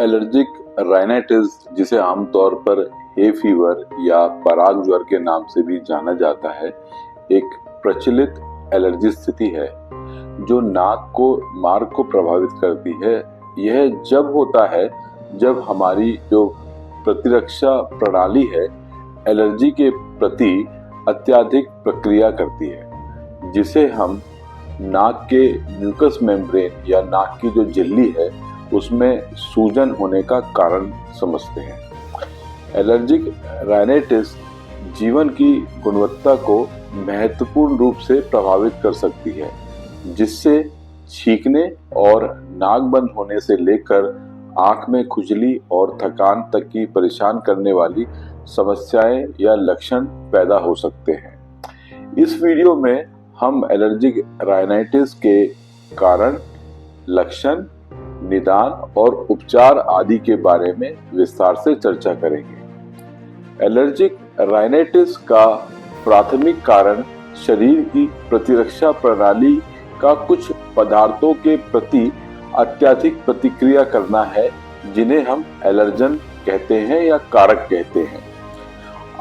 Allergic rhinitis, जिसे आमतौर पर हे फीवर या पराग ज्वर के नाम से भी जाना जाता है, एक प्रचलित एलर्जी स्थिति है जो नाक को मार्ग को प्रभावित करती है। यह जब होता है जब हमारी जो प्रतिरक्षा प्रणाली है एलर्जी के प्रति अत्यधिक प्रक्रिया करती है, जिसे हम नाक के म्यूकस मेम्ब्रेन या नाक की जो झिल्ली है उसमें सूजन होने का कारण समझते हैं। एलर्जिक राइनाइटिस जीवन की गुणवत्ता को महत्वपूर्ण रूप से प्रभावित कर सकती है, जिससे छींकने और नाक बंद होने से लेकर आंख में खुजली और थकान तक की परेशान करने वाली समस्याएं या लक्षण पैदा हो सकते हैं। इस वीडियो में हम एलर्जिक राइनाइटिस के कारण, लक्षण, निदान और उपचार आदि के बारे में विस्तार से चर्चा करेंगे। एलर्जिक राइनाइटिस का प्राथमिक कारण शरीर की प्रतिरक्षा प्रणाली का कुछ पदार्थों के प्रति अत्यधिक प्रतिक्रिया करना है, जिन्हें हम एलर्जन कहते हैं या कारक कहते हैं।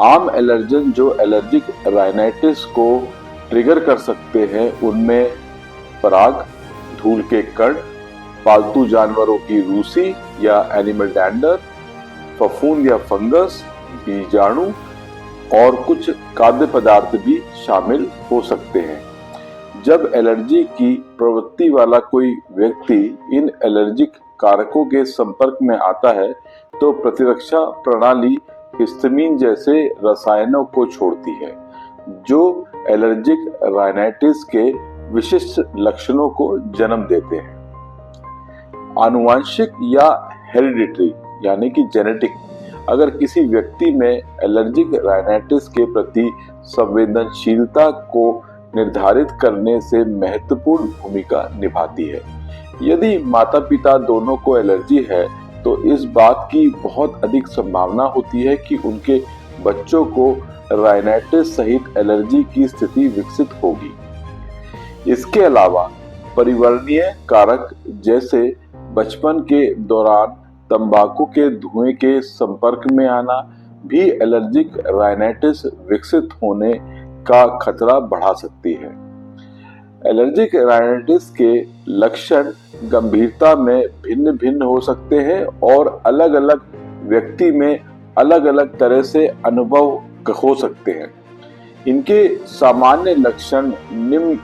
आम एलर्जन जो एलर्जिक राइनाइटिस को ट्रिगर कर सकते हैं उनमें पराग, धूल के कण, पालतू जानवरों की रूसी या एनिमल डैंडर, फफूंद या फंगस, बीजाणु और कुछ खाद्य पदार्थ भी शामिल हो सकते हैं। जब एलर्जी की प्रवृत्ति वाला कोई व्यक्ति इन एलर्जिक कारकों के संपर्क में आता है तो प्रतिरक्षा प्रणाली हिस्टामिन जैसे रसायनों को छोड़ती है, जो एलर्जिक राइनाइटिस के विशिष्ट लक्षणों को जन्म देते हैं। आनुवंशिक या हेरिडिटरी यानी कि जेनेटिक, अगर किसी व्यक्ति में एलर्जिक राइनाइटिस के प्रति संवेदनशीलता को निर्धारित करने से महत्वपूर्ण भूमिका निभाती है। यदि माता पिता दोनों को एलर्जी है तो इस बात की बहुत अधिक संभावना होती है कि उनके बच्चों को राइनाइटिस सहित एलर्जी की स्थिति विकसित होगी। इसके अलावा परिवर्तनीय कारक जैसे बचपन के दौरान तंबाकू के धुएं के संपर्क में आना भी एलर्जिक राइनाइटिस विकसित होने का खतरा बढ़ा सकती है। एलर्जिक राइनाइटिस के लक्षण गंभीरता में भिन्न भिन्न हो सकते हैं और अलग अलग व्यक्ति में अलग अलग तरह से अनुभव हो सकते हैं। इनके सामान्य लक्षण निम्न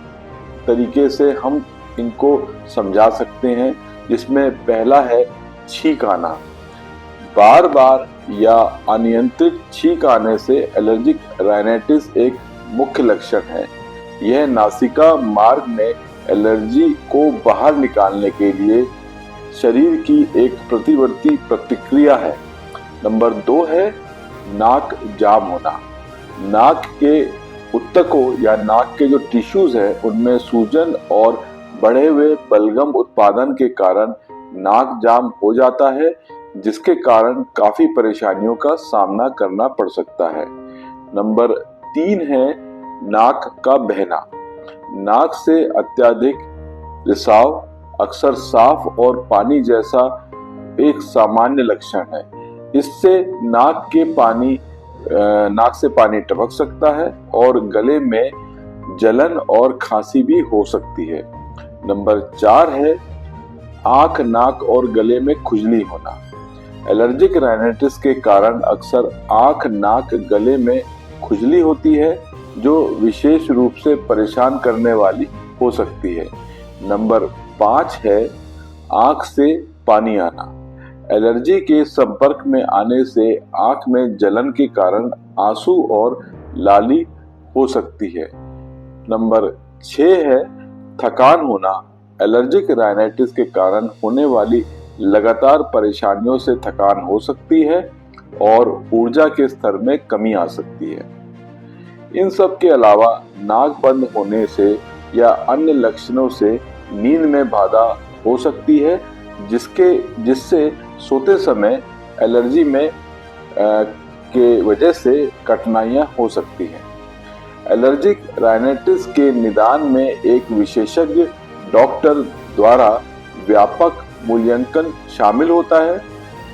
तरीके से हम इनको समझा सकते हैं, जिसमें पहला है छींक आना। बार बार या अनियंत्रित छींक आने से एलर्जिक राइनाइटिस एक मुख्य लक्षण है। यह नासिका मार्ग में एलर्जी को बाहर निकालने के लिए शरीर की एक प्रतिवर्ती प्रतिक्रिया है। नंबर 2 है नाक जाम होना। नाक के ऊतकों या नाक के जो टिश्यूज है उनमें सूजन और बढ़े हुए बलगम उत्पादन के कारण नाक जाम हो जाता है, जिसके कारण काफी परेशानियों का सामना करना पड़ सकता है। नंबर 3 है नाक का बहना। नाक से अत्यधिक रिसाव अक्सर साफ और पानी जैसा एक सामान्य लक्षण है। इससे नाक से पानी टपक सकता है और गले में जलन और खांसी भी हो सकती है। नंबर 4 है आंख, नाक और गले में खुजली होना। एलर्जिक राइनाइटिस के कारण अक्सर आंख, नाक, गले में खुजली होती है, जो विशेष रूप से परेशान करने वाली हो सकती है। नंबर 5 है आंख से पानी आना। एलर्जी के संपर्क में आने से आंख में जलन के कारण आंसू और लाली हो सकती है। नंबर 6 है थकान होना। एलर्जिक राइनाइटिस के कारण होने वाली लगातार परेशानियों से थकान हो सकती है और ऊर्जा के स्तर में कमी आ सकती है। इन सब के अलावा नाक बंद होने से या अन्य लक्षणों से नींद में बाधा हो सकती है, जिससे सोते समय एलर्जी में के वजह से कठिनाइयां हो सकती हैं। एलर्जिक राइनाइटिस के निदान में एक विशेषज्ञ डॉक्टर द्वारा व्यापक मूल्यांकन शामिल होता है,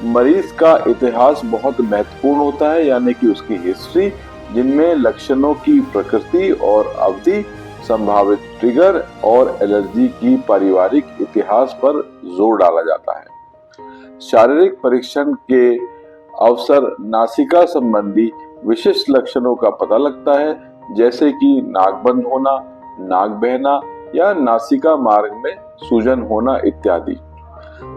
मरीज का इतिहास बहुत महत्वपूर्ण होता है, यानी कि उसकी हिस्ट्री, जिनमें लक्षणों की प्रकृति और अवधि, संभावित ट्रिगर और एलर्जी की पारिवारिक इतिहास पर जोर डाला जाता है। शारीरिक परीक्षण के अवसर नासिका संबंधी विशिष्ट लक्षणों का पता लगता है, जैसे कि नाक बंद होना, नाक बहना या नासिका मार्ग में सूजन होना इत्यादि।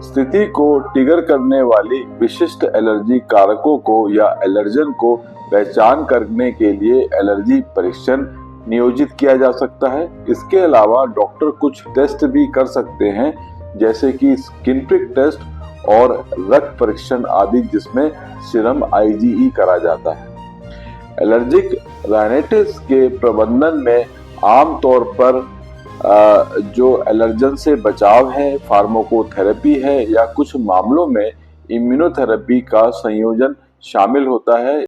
स्थिति को ट्रिगर करने वाली विशिष्ट एलर्जी कारकों को या एलर्जन को पहचान करने के लिए एलर्जी परीक्षण नियोजित किया जा सकता है। इसके अलावा डॉक्टर कुछ टेस्ट भी कर सकते हैं, जैसे कि स्किन प्रिक टेस्ट और रक्त परीक्षण आदि, जिसमें सीरम IgE करा जाता है। एलर्जिक राइनाइटिस के प्रबंधन में आमतौर पर जो एलर्जन से बचाव है, फार्माकोथेरेपी है या कुछ मामलों में इम्यूनोथेरेपी का संयोजन शामिल होता है।